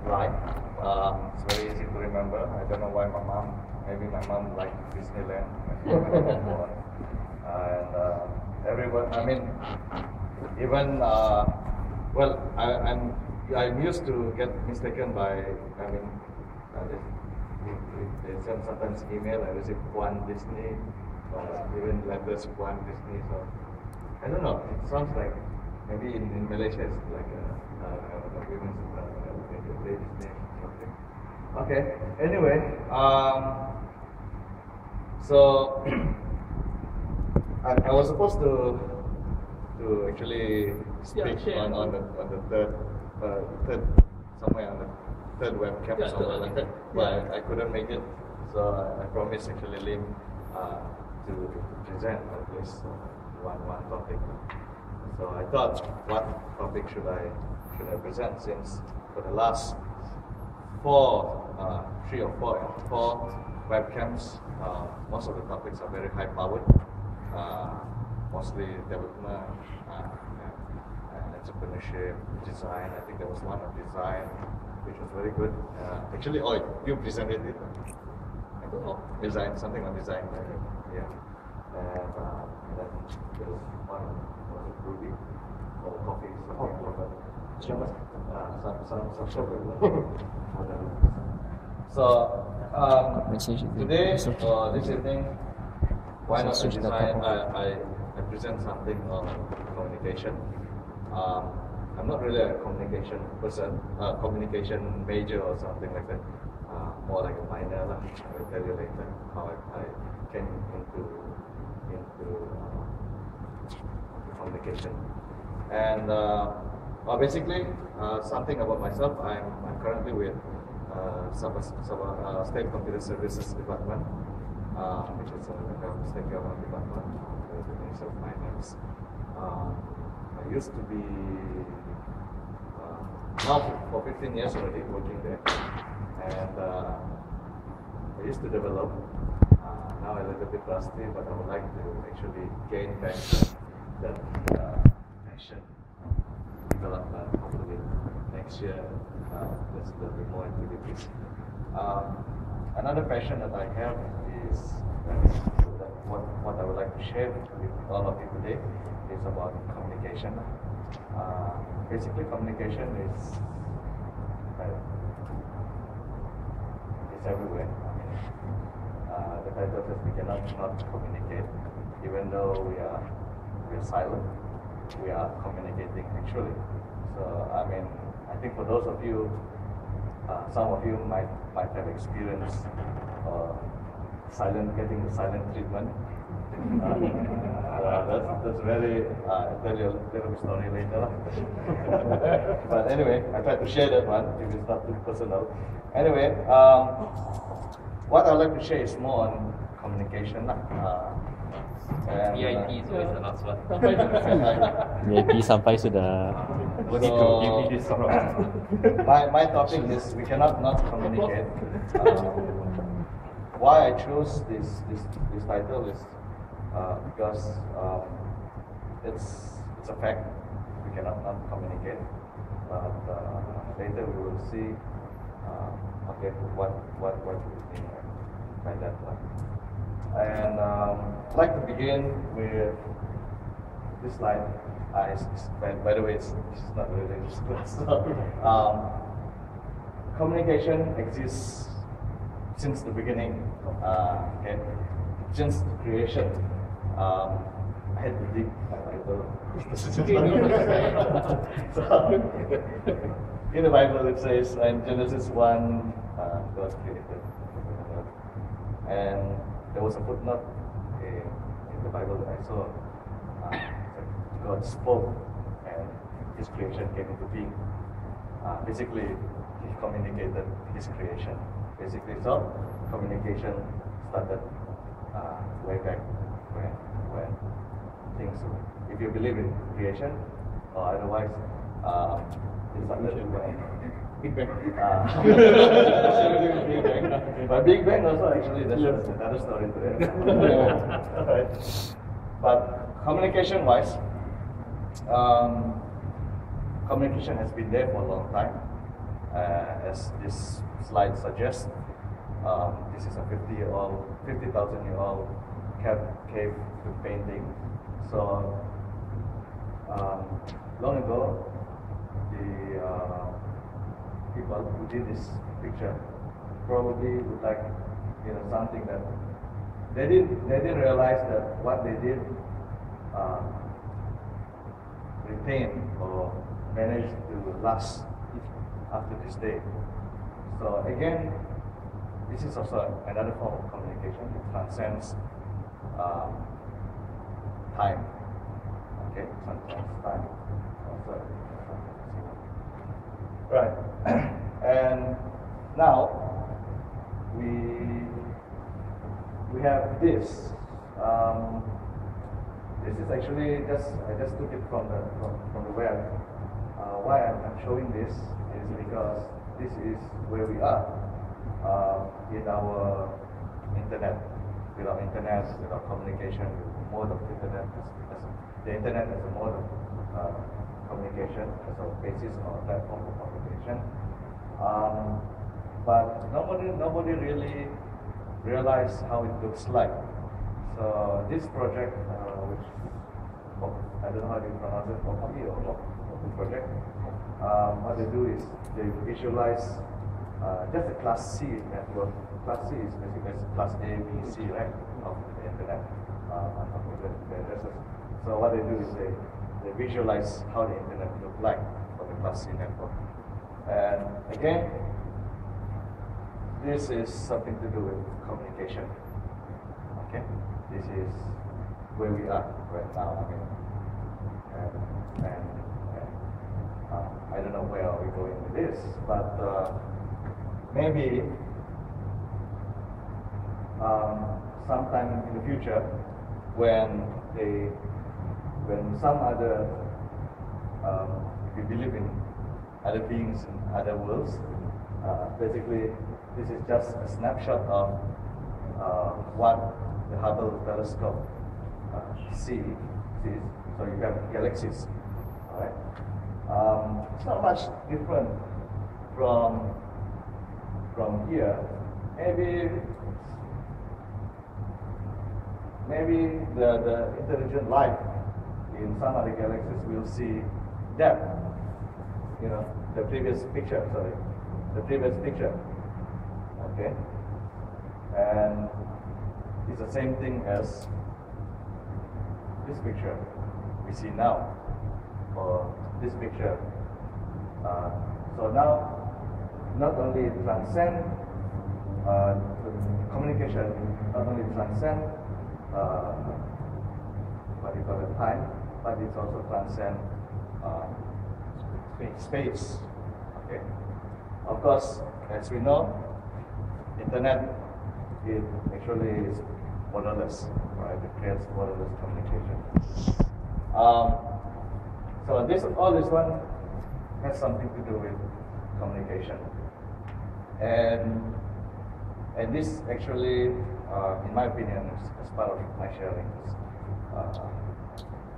Lai. It's very easy to remember. I don't know why maybe my mom liked Disneyland. And everyone, I mean, even, well, I'm used to get mistaken by, I mean, they send sometimes email, I receive one Disney, or even letters one Disney, so I don't know, it sounds like maybe in Malaysia it's like a women's ladies' name or something. Okay, anyway, so I was supposed to actually speak on the third somewhere on the third webcam somewhere like that, but I couldn't make it, so I promised actually Lim to present at least one topic. So I thought, what topic should I present, since for the last four webcams, most of the topics are very high powered, mostly development, entrepreneurship, design. I think there was one on design, which was very good. Actually, you presented it. Design, something on design. Yeah. And then there was one on Ruby or coffee, something like that. Some So today or this evening, why not I present something on communication. I'm not really a communication person, communication major or something like that. More like a minor. I will tell you later how I came into communication. And basically, something about myself. I'm currently with State Computer Services Department, which is a state government department, the Ministry of Finance. I used to be now for 15 years already working there, and I used to develop. Now a little bit rusty, but I would like to actually gain back that passion, development. Hopefully next year, there's a little bit more activities. Another passion that I have is what I would like to share with all of you today is about communication. Basically, communication is everywhere. The title says we cannot not communicate, even though we are silent. We are communicating actually. So I think for those of you, some of you might have experienced getting the silent treatment. That's very. I'll tell you a little story later. But anyway, I try to share that one if it's not too personal. Anyway, what I'd like to share is more on communication. VIP is always the last one. VIP sampai sudah. My topic is we cannot not communicate. Why I chose this title is because it's a fact. We cannot not communicate. But later we will see. Okay, what do we mean by that one? And I'd like to begin with this slide. By the way, this is not really useful. So, communication exists since the beginning. Okay, since the creation. I had to dig my Bible. So, in the Bible, it says in Genesis 1, God created, and there was a footnote in the Bible that I saw. God spoke, and His creation came into being. Basically, He communicated His creation. Basically, so communication started way back when things. If you believe in creation, or otherwise, it started when Big Bang. But Big Bang also actually that's another story to it. Right. But communication-wise, communication has been there for a long time, as this slide suggests, this is a 50,000-year-old cave painting. So long ago, the people who did this picture probably would like, something that they didn't realize that what they did retain or manage to last after this day. So again, this is also another form of communication. It transcends time. Okay, transcends time. Also, right. And now we have this. This is actually I just took it from the web. Why I'm showing this is because this is where we are in our internet. With our internet, with our communication, with the mode of internet, as the internet as a mode of communication, as a basis or platform for communication. But nobody really realized how it looks like. So this project, which I don't know how you pronounce it, or project, what they do is they visualize just a class C network. Class C is basically class A, B, C, right, of the internet, of the addresses. So what they do is they visualize how the internet look like for the class C network. And again, this is something to do with communication. Okay, this is where we are right now. I mean, and I don't know where are we going with this, but maybe sometime in the future, when some other we believe in other beings in other worlds, basically this is just a snapshot of what the Hubble telescope sees. So you have galaxies, all right? It's not much different from here. Maybe the intelligent life in some other galaxies will see depth. The previous picture. Okay, and it's the same thing as this picture we see now, or this picture. So now, not only transcend communication, not only transcend what you call it, time, but it's also transcend space. Okay. Of course, as we know, internet it actually is borderless, right? It creates borderless communication. So all this one has something to do with communication, and this actually, in my opinion, is part of my sharing.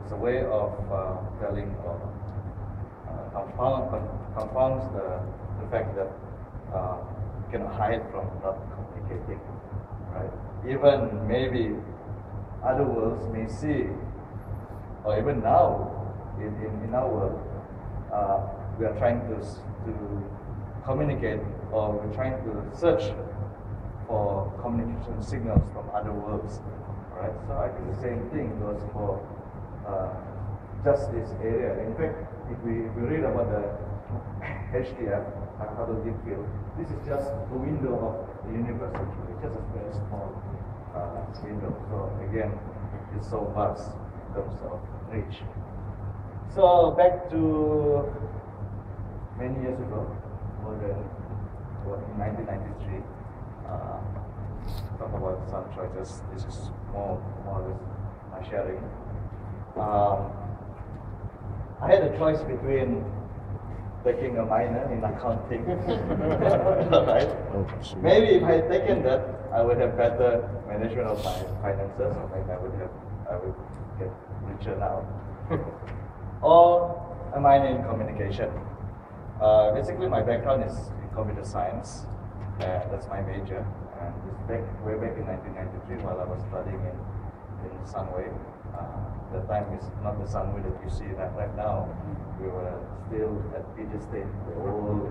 It's a way of telling or compounds the fact that you cannot hide from not communicating, right? Even maybe other worlds may see, or even now in our world, we are trying to communicate, or we're trying to search for communication signals from other worlds, right? So I think the same thing goes for just this area. In fact, if we read about the HDF, Hubble Deep Field, this is just a window of the universe. Actually, it's just a very small window. So again, it's so vast in terms of reach. So back to many years ago, more than in 1993. Talk about some choices. This is more or less my sharing. I had a choice between taking a minor in accounting, right? Maybe if I had taken that, I would have better management of my finances. Maybe I would get richer now. Or a minor in communication. Basically, my background is in computer science. That's my major. And this way back in 1993 while I was studying in Sunway. The time is not the Sunway that you see right now. We were still at PG State, the old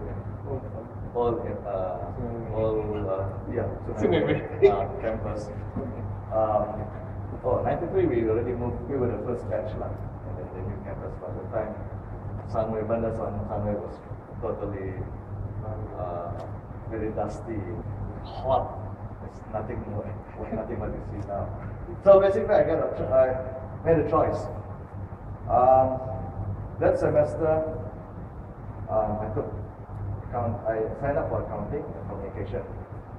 campus. 93 we already moved. We were the first batch lah, and then the new campus. By the time Sunway Sunway was totally very dusty, hot. It's nothing more what you see now. So basically, I made a choice. That semester, I signed up for accounting and communication.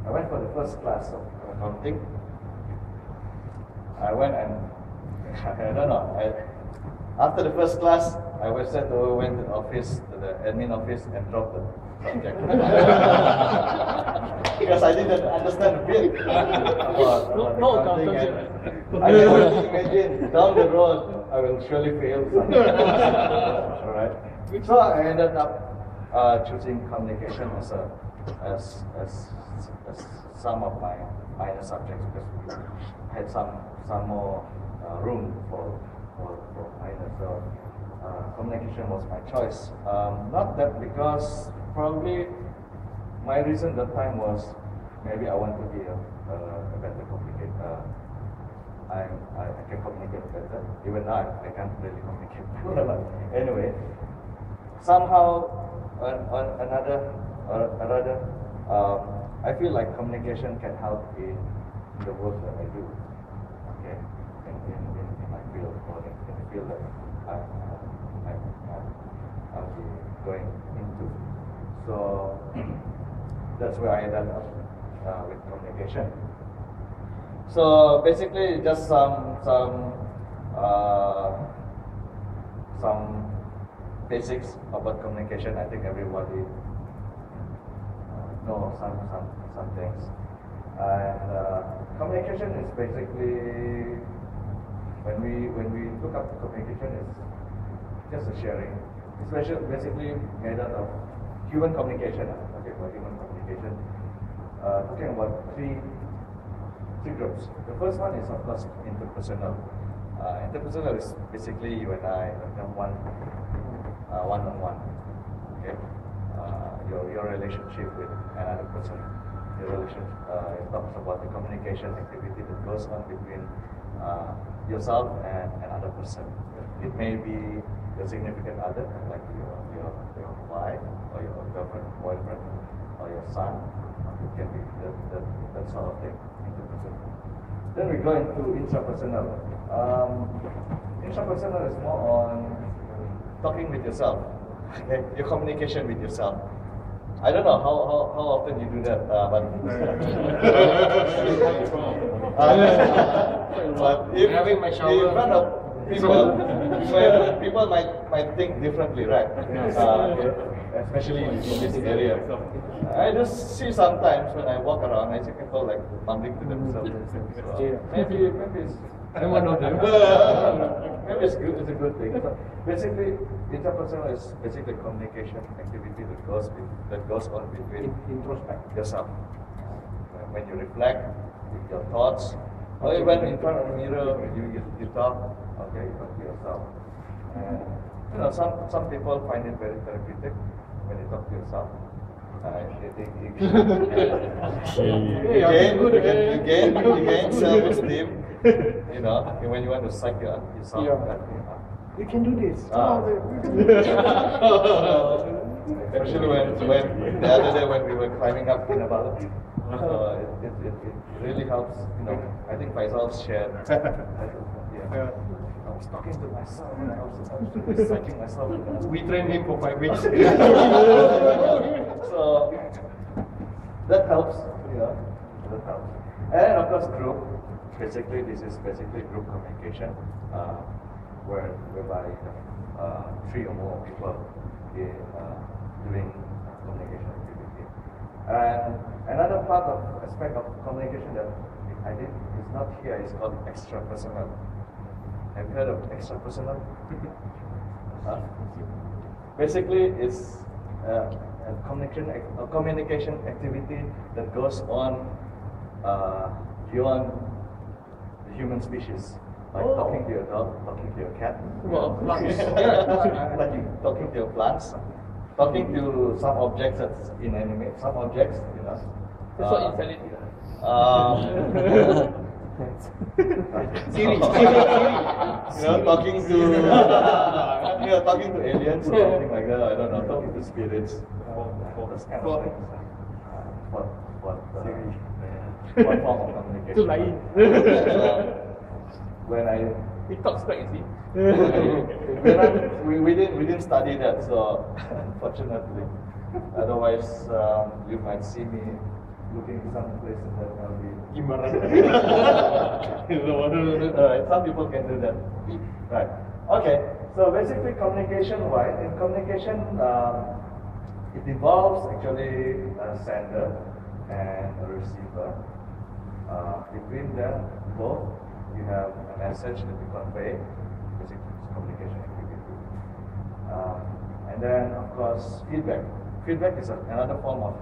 I went for the first class of accounting. I went and I don't know. After the first class, I went to the office, to the admin office, and dropped the subject because I didn't understand a bit about accounting. And I can imagine down the road I will surely fail. All right. So I ended up choosing communication as some of my minor subjects because I had some more room for minor. So communication was my choice. Not that because probably my reason that time was maybe I want to be a better communicator. I can communicate better. Even now I can't really communicate better. But anyway, somehow I feel like communication can help in the work that I do. Okay, in my field or in the field that I'll be going into. So that's where I ended up with communication. So basically, just some basics about communication. I think everybody knows some things. And communication is basically when we look up communication, it's just a sharing. It's basically made out of human communication. Okay, for human communication, talking about three groups. The first one is of course interpersonal. Interpersonal is basically you and I, one-on-one. Okay, your relationship with another person. It talks about the communication activity that goes on between yourself and another person. It may be your significant other, like your wife or your girlfriend, boyfriend, or your son. It can be that sort of thing. Then we go into intrapersonal. Intrapersonal is more on talking with yourself, okay? Your communication with yourself. I don't know how often you do that, but if having my shower in front of people might think differently, right? Especially in this area. I just see sometimes when I walk around, I see people like mumbling to themselves. So maybe it's I'm one of them. maybe it's good. It's a good thing. So basically, interpersonal is basically communication activity that goes on between Introspect yourself. When you reflect your thoughts, or even in front of the mirror, you talk. Okay, you talk to yourself. And some people find it very therapeutic when you talk to yourself. You gain self-esteem. You know, when you want to psych yourself. You can do this. Especially when the other day when we were climbing up in Kinabalu, it really helps. You know, I think Faisal shared. I was talking to myself and I was psyching myself. We trained him for 5 weeks. So that helps, you know, that helps. And of course group, basically this is basically group communication, whereby 3 or more people doing communication activity. And another aspect of communication that I did is not here, it's called extrapersonal. Have you heard of extrapersonal? Basically, it's communication activity that goes on beyond the human species, like talking to your dog, talking to your cat, Well, plants. like talking to your plants, talking to some objects that's inanimate, some objects, you know. That's what infinity. Siri. Talking to talking to aliens or something like that. I don't know, talking to spirits. Those kind of things. What form of communication? Too lain. When I He talks back, you see. we didn't study that, so unfortunately. Otherwise, you might see me looking some places that will be Alright, some people can do that. Right. Okay. So basically, communication-wise, in communication, it involves actually a sender and a receiver. Between them both, you have a message that you convey. Basically, it's communication activity. And then, of course, feedback. Feedback is another form of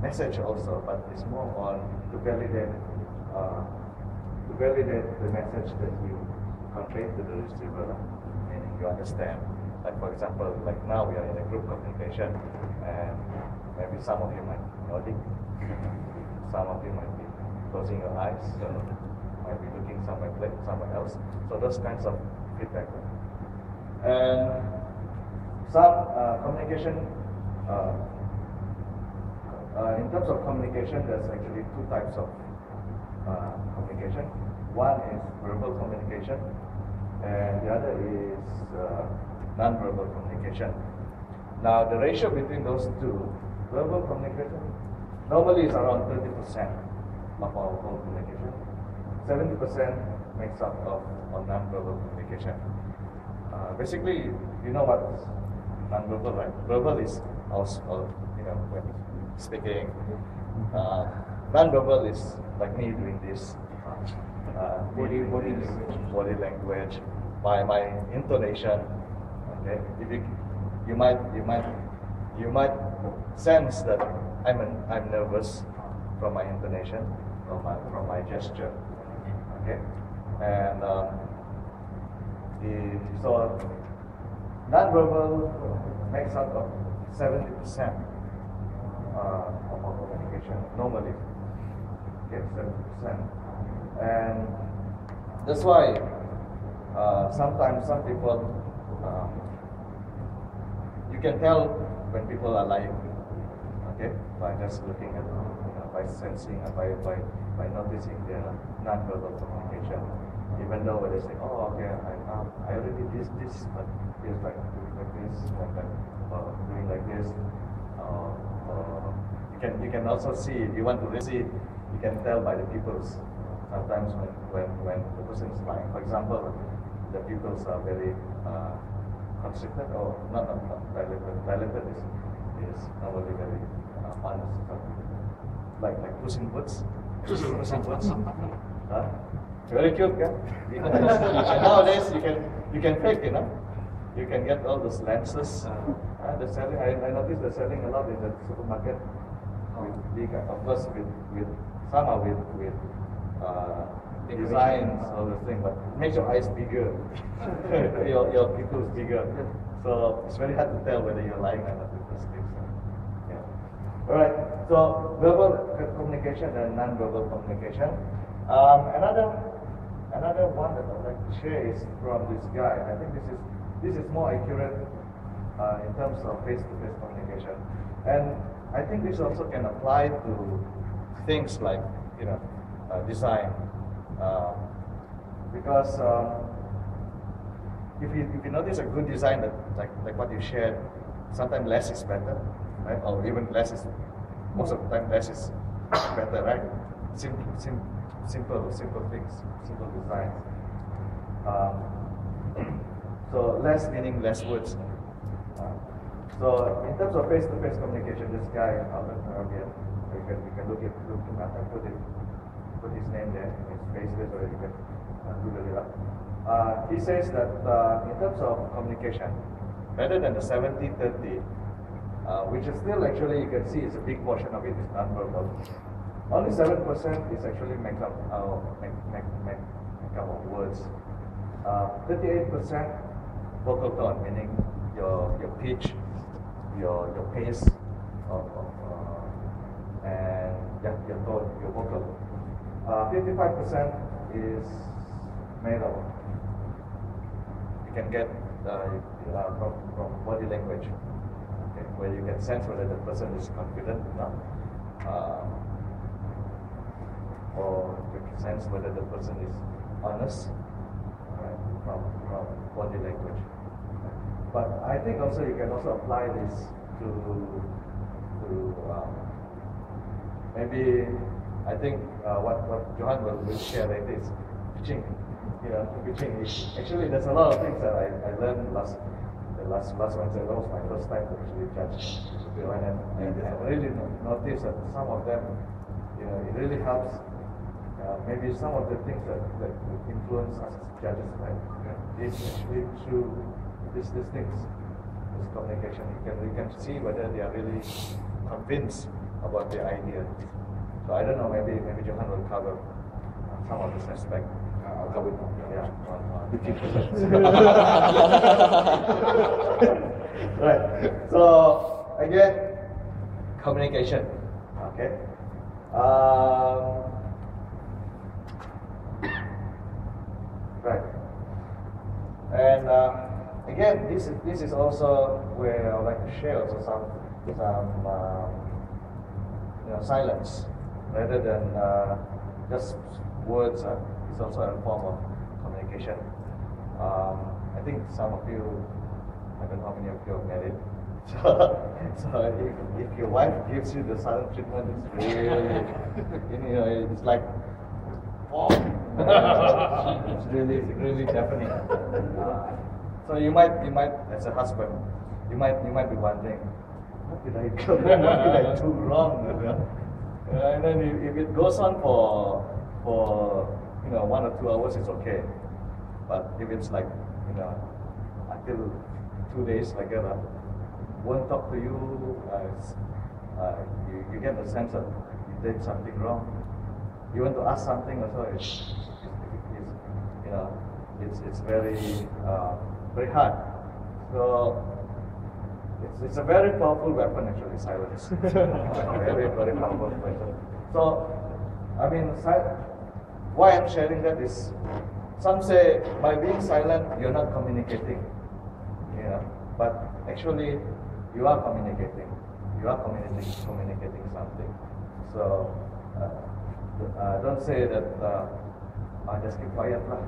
message also, but it's more on to validate the message that you convey to the receiver, meaning you understand. Like for example, like now we are in a group communication, and maybe some of you might be nodding, some of you might be closing your eyes, might be looking somewhere else. So those kinds of feedback. And some communication. In terms of communication, there's actually two types of communication. One is verbal communication, and the other is non-verbal communication. Now, the ratio between those two, verbal communication, normally is around 30% of our whole communication. 70% makes up of non-verbal communication. Basically, you know what non-verbal, right? Verbal is also, when speaking. Non-verbal is like me doing this. Body language, my intonation. Okay, if you might sense that I'm nervous from my intonation, from my gesture. Okay, and so non-verbal makes up of 70% of our communication normally. Okay, 70%. And that's why sometimes some people, you can tell when people are lying, okay, by just looking at, by sensing, by noticing their non-verbal communication. Even though they say, oh, okay, I already did this, but he's like doing like this, like that, or doing like this. You can also see, if you want to really see, you can tell by the pupils. Sometimes when the person is lying, for example, the pupils are very constricted or not dilated. Dilated is normally very honest. Like Puss in Boots. Puss in Boots. Very cute, yeah. And nowadays you can fake, you can get all those lenses. They're selling. I noticed they're selling a lot in the supermarket. With big, of course, with some are with designs, all the thing, but it makes your eyes bigger, your pupils bigger. So it's very hard to tell whether you're lying or not with those things. Yeah. All right. So verbal communication and non-verbal communication. Another one that I'd like to share is from this guy. I think this is more accurate in terms of face-to-face communication, and I think this also can apply to things like design, because if you notice a good design that like what you shared, sometimes less is better, right? Or even less is most of the time less is better, right? Simple things, simple designs. So less meaning less words. So in terms of face-to-face communication, this guy Albert Arabian, you can look him up and put his name there, his face there, so you can Google it up. He says that in terms of communication, rather than the 70-30, which is still actually, you can see it's a big portion of it is nonverbal. Only 7% is actually make up of words. 38% vocal tone, meaning your pitch, your pace and your tone, your vocal. 55% is made of. You can get from body language, okay, where you can sense whether the person is confident enough, or you can sense whether the person is honest, right, from body language. But I think also you can also apply this to maybe, I think what Johan will share later is pitching. Pitching is actually, there's a lot of things that I learned last Wednesday. That was my first time to actually judge Johan, and I really noticed that some of them, it really helps. Maybe some of the things that influence us as judges, right? Is actually through these things, this communication. You can see whether they are really convinced about the idea. So I don't know. Maybe Johan will cover some of this aspect. I'll cover it. Yeah. Right. So again, communication. Okay. Right. And again, this is also where I would like to share also some silence rather than just words. It's also a form of communication. I think some of you, I don't know how many of you are married. So if your wife gives you the silent treatment, it's really, it's like, oh, it's really deafening. So you might, as a husband, you might be wondering, what did I do wrong? And then if it goes on for 1 or 2 hours, it's okay. But if it's like until 2 days like that, won't talk to you, you get the sense that you did something wrong. You want to ask something also, it's very very hard. So it's a very powerful weapon actually, silence. Very powerful weapon. So I mean, why I'm sharing that is, some say by being silent you're not communicating, but actually you are communicating. You are communicating something. So don't say that I just keep quiet lah.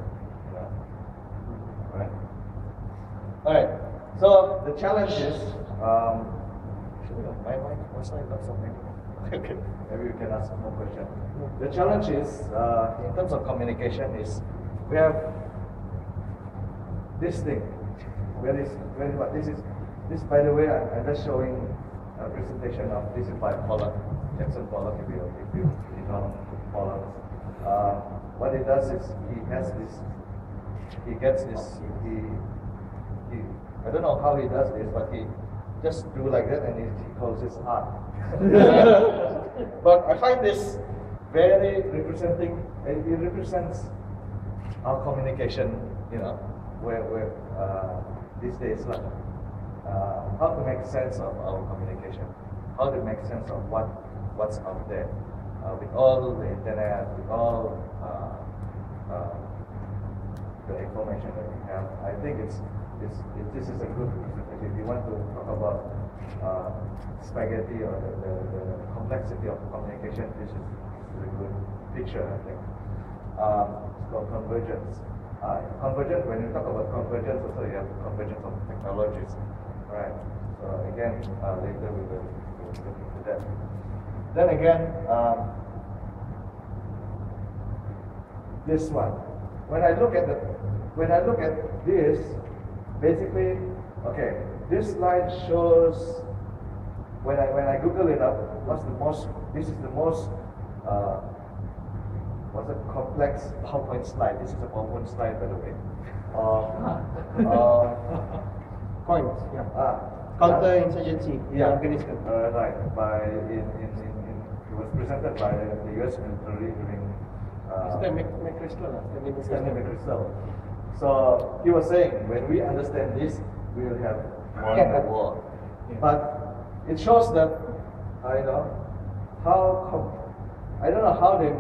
Right. All right. So the challenge is, my slide got something. Okay. Maybe we can ask more questions. The challenge is, in terms of communication, is we have this thing. This, by the way, I'm just showing a presentation of this by Pollock, Jackson Pollock. If you know Pollock, what he does is he gets this. I don't know how he does this, but he just do like that, and he calls this art. But I find this very representing. It represents our communication. Where these days, how to make sense of our communication, how to make sense of what's out there, with all the internet, with all the information that we have. I think this is a good representation. If you want to talk about spaghetti or the complexity of communication, this is a good picture, I think. It's called convergence. Convergence, when you talk about convergence, also you have convergence of technologies. Right. So again, later we will look into that. Then again, this one. When I look at this, basically, okay, this slide shows, when I Google it up, this is the most complex PowerPoint slide. This is a PowerPoint slide, by the way. Coins, yeah. Counterinsurgency Yeah. Afghanistan. Right. It was presented by the U.S. military during Stanley McChrystal. Stanley McChrystal. So he was saying, when we understand this, we will have won the war. But it shows that I don't know how they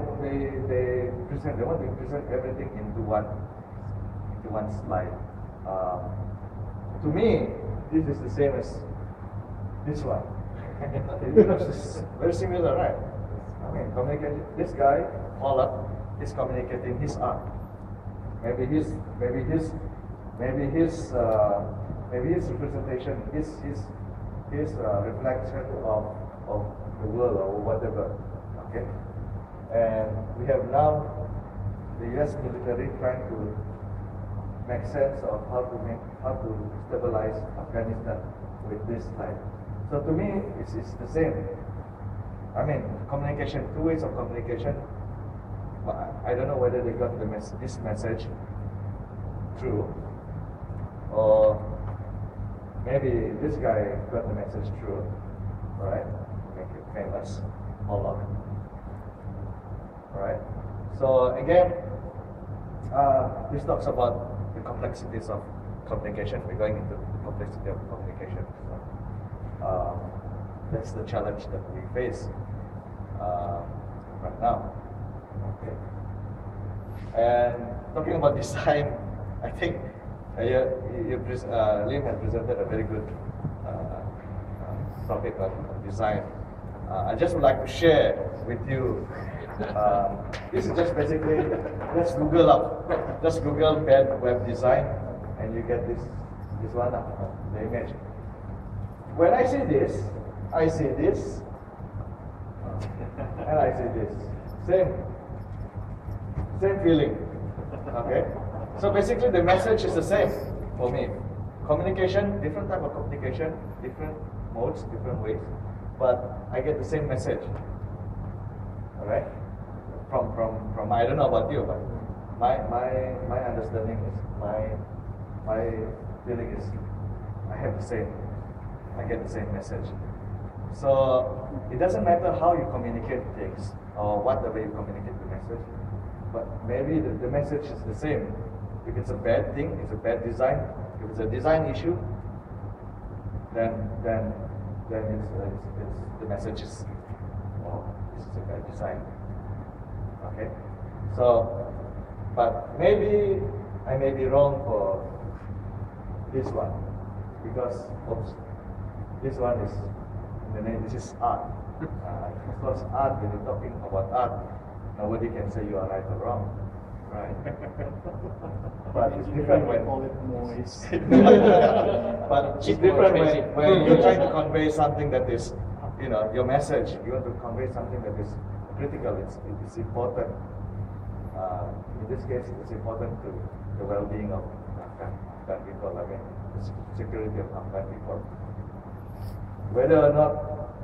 present. They want to present everything into one slide. To me, this is the same as this one. It looks very similar, right? I mean, communicating. This guy, Pollack, is communicating his art. Maybe his representation, his reflection of the world or whatever. Okay, and we have now the U.S. military trying to make sense of how to stabilize Afghanistan with this type. So to me, it's the same. I mean, communication, two ways of communication. I don't know whether they got this message through, or maybe this guy got the message through, right? Make it famous, all of it. Right? So again, this talks about the complexities of communication. We're going into the complexity of communication. So, that's the challenge that we face right now. Okay. And talking about design, I think Lim has presented a very good topic on design. I just would like to share with you. This is just basically, let's Google bad web design, and you get this one up, the image. When I see this, and I see this. Same feeling. Okay? So basically the message is the same for me. Communication, different type of communication, different modes, different ways. But I get the same message. Alright? From I don't know about you, but my understanding is my feeling is I get the same message. So it doesn't matter how you communicate things or what the way you communicate the message, but maybe the message is the same. If it's a bad thing, it's a bad design. If it's a design issue, then it's the message is, oh, this is a bad design. Okay, so but maybe I may be wrong for this one because this one is the name. This is art. Of course, art. When you're talking about art, nobody can say you are right or wrong, right? But it's different when call it noise. But it's different when you're trying to convey something that is, your message. You want to convey something that is critical. It's important. In this case, it's important to the well-being of Afghan people. I mean, the security of Afghan people. Whether or not,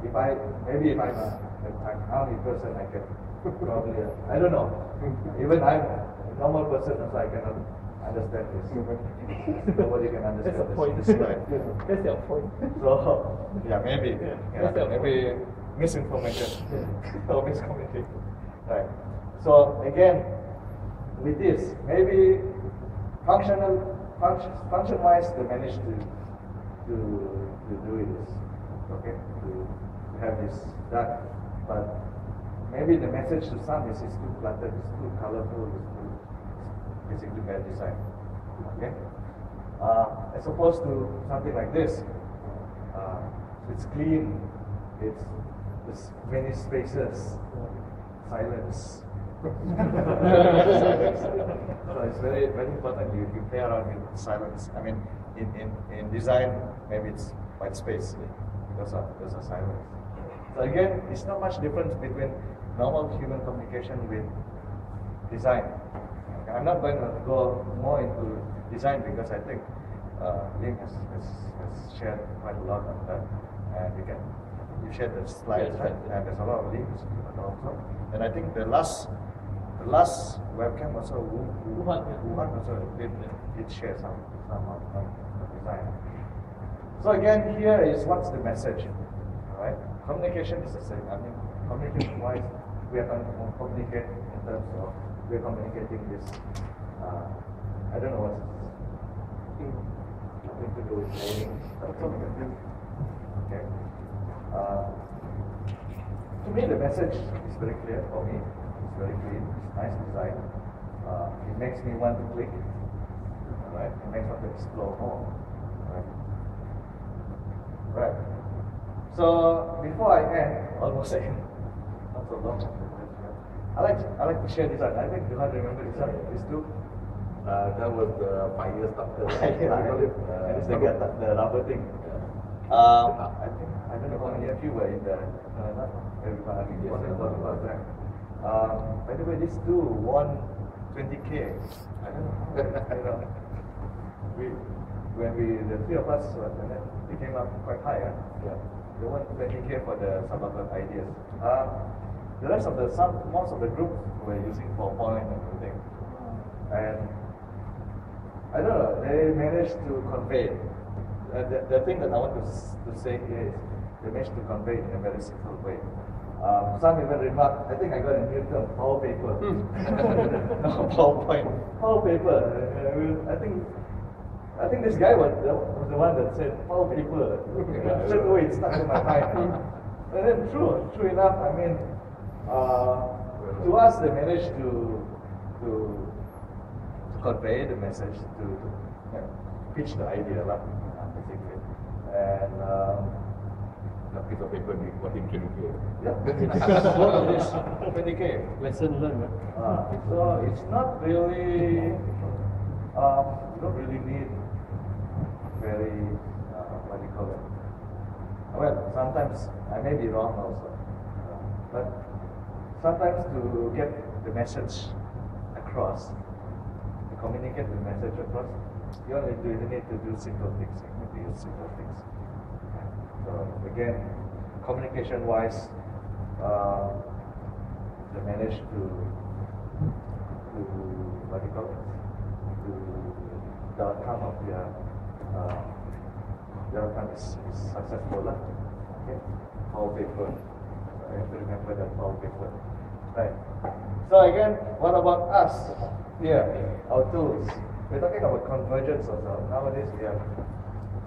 if I'm an army person, I can probably, I don't know. Even I'm a normal person, so I cannot understand this. Nobody can understand That's the point. this. Right? That's your point. So, yeah, maybe. Maybe misinformation or miscommunication. Right. So again, with this, maybe function-wise, they managed to do this. Okay, to have this done, but maybe the message to some is too cluttered, it's too colorful, it's basically bad design. Okay, as opposed to something like this, it's clean, there's many spaces, silence. So it's very very important you play around with silence. I mean, in design, maybe it's white space. Those are silence. So again, it's not much difference between normal human communication with design. Okay, I'm not going to go more into design because I think Lim has shared quite a lot on that, and you shared the slides, right? And there's a lot of links also. And I think the last webcam also Wuhan also did share some of design. So again, here is what's the message, right? Communication is the same. I mean, communication-wise, we are going to communicate in terms of we are communicating this. I don't know what's nothing to do with training. Okay. To me, the message is very clear for me. It's very clean. It's nice design. It makes me want to click. Right? It makes me want to explore more. Right? Right. So before I end, almost like not so long. I like to share this one. I think you have to remember this one. These two. That was the fire starter. They got the rubber thing. I don't know how many of you were in the not everybody wasn't about that. By the way, these two won 20K. I don't know. When the three of us they came up quite high. Yeah. They won 20K for the suburban ideas. The rest of most of the group were using PowerPoint and everything. And I don't know, they managed to convey. The thing that I want to say here is they managed to convey in a very simple way. Some even remarked, I think I got a new term, power paper. No, PowerPoint. Power paper. I think this guy was the one that said power paper. Straight away it stuck in my mind. And then true enough, I mean, to us they managed to convey the message, to pitch the idea, basically. And A piece of paper got him 20K. yeah, what of this 20K? Lesson learned. So it's not really, you don't really need very, what do you call it? Well, sometimes I may be wrong also, but sometimes to get the message across, to communicate the message across, you only need to do simple things. You need to use simple things. So again, communication-wise, they managed to what do you call it? The outcome of the outcome is successful. Okay, power paper. I have to remember that power paper. Right. So again, what about us? Here, our tools. We're talking about convergence also. Nowadays we have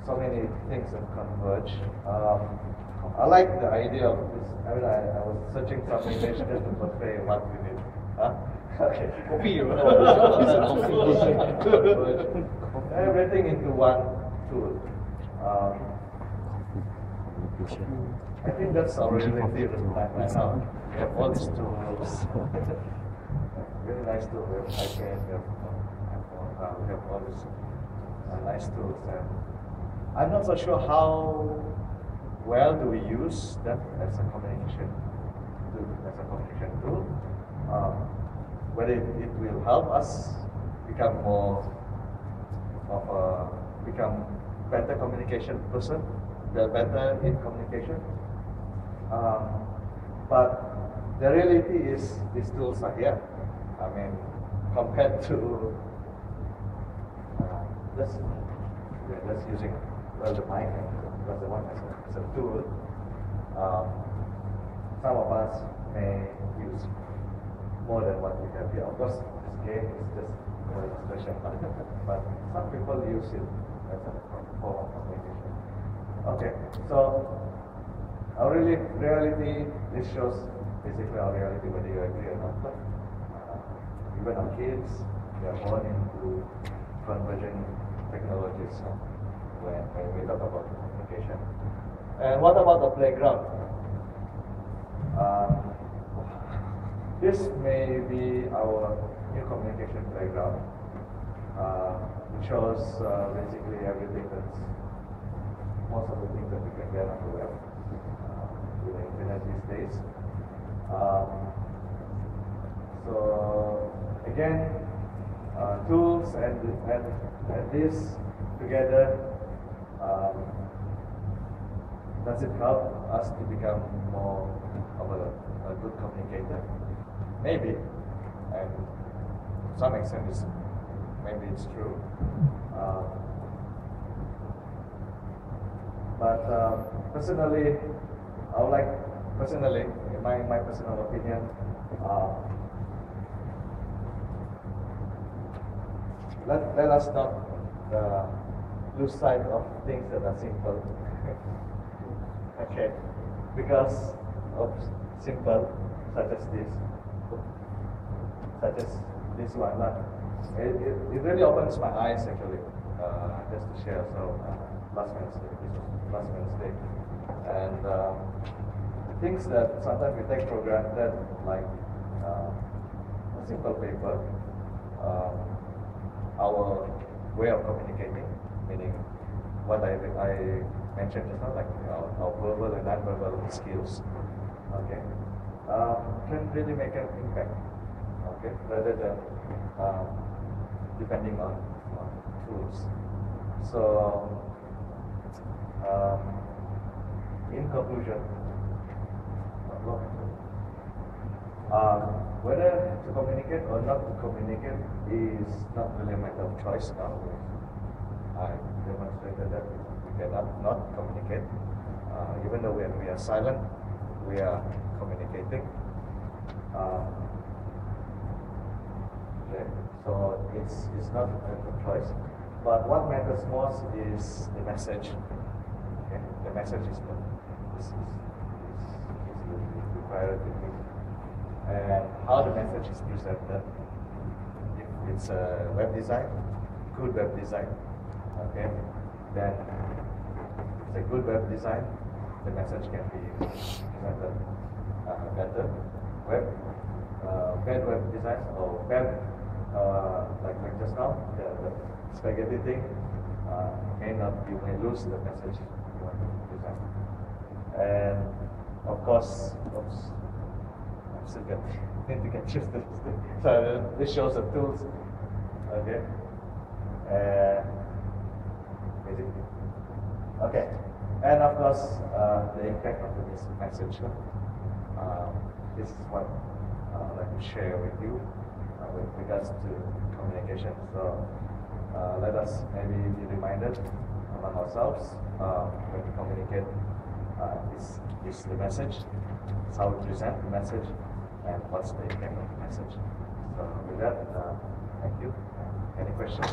so many things that converge. I like the idea of this. I mean, I was searching some image just to portray what we did. Huh? Okay. Everything into one tool. I think that's our reality right now. We have all these tools. Very nice tools. We have iPad, we have all these nice tools. And I'm not so sure how well do we use them as a communication tool. Whether it will help us become become better communication person, better in communication. But the reality is these tools are here. I mean, compared to just using the mic because the one as a tool. Some of us may use more than what we have here. Of course, this game is just for illustration, but some people use it as a form of communication. Okay, so our reality, this shows basically our reality, whether you agree or not. But even our kids, they are born into convergent technologies when we talk about communication. And what about the playground? This may be our new communication playground. It shows basically everything most of the things that you can get on the web with the internet these days. So again, tools and this together, does it help us to become more of a good communicator? Maybe, and to some extent, maybe it's true. But personally, I would like, personally, in my personal opinion, let us not lose sight of things that are simple. Okay, because of simple, such as this one, it really opens my eyes actually. Just to share, so last Wednesday, this was last Wednesday, and things that sometimes we take for granted, like a simple paper, our way of communicating, meaning what I mentioned just now, like our verbal and non-verbal skills, okay, can really make an impact, okay, rather than depending on tools. So, in conclusion, whether to communicate or not to communicate is not really a matter of choice now. I demonstrated that we cannot not communicate. Even though when we are silent, we are communicating. Okay, so it's not a matter of choice. But what matters most is the message. Okay, the message is the priority. And how the message is presented. If it's a web design, good web design, okay, then it's a good web design, the message can be presented better. Bad web design or bad, like just now, the spaghetti thing, you may lose the message you want to present. And of course, I'm still need to get used to this thing. So this shows the tools, okay. Basically, okay. And of course, the impact of this message. This is what I'd like to share with you with regards to communication. So let us maybe be reminded among ourselves when we communicate. This is the message. It's how we present the message, and what's the impact of the message. So with that, thank you. Any questions?